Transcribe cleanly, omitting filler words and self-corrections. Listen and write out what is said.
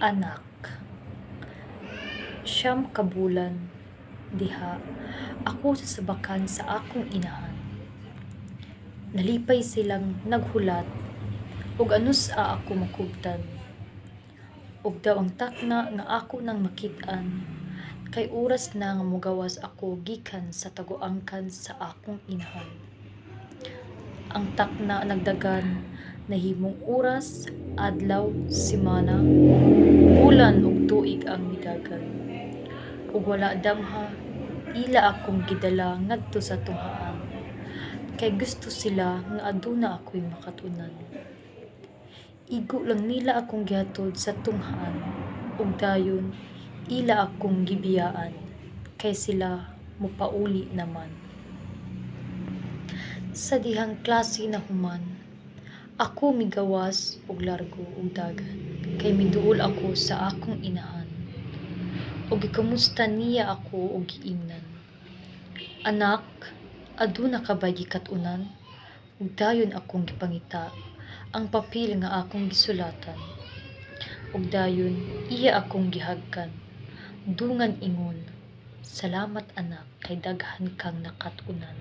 Anak, siyam ka bulan diha ako sa sabakan sa akong inahan. Nalipay silang naghulat ug ano sa ako makubtan. Ug daw ang takna nga ako nang makit-an kay oras na nga mogawas ako gikan sa taguangkan sa akong inahan. Ang takna nagdagan nahimong oras, adlaw, semana, bulan ug tuig ang midagan. Ug wala damha ila akong gidala ngadto sa tunghaan kay gusto sila nga aduna ako'y makatunan. Igo lang nila akong gihatod sa tunghaan ug dayon ila akong gibiyaan kay sila mopauli naman. Sa dihang klase na human, ako migawas og largo og dagan kay miduol ako sa akong inahan. Ug gikamusta niya ako og giingnan. Anak, aduna ka ba gikatunan? Ug dayon akong gipangita ang papel nga akong gisulatan. Ug dayon iya akong gihagkan. Dungan ingon, salamat anak kay daghan kang nakatunan.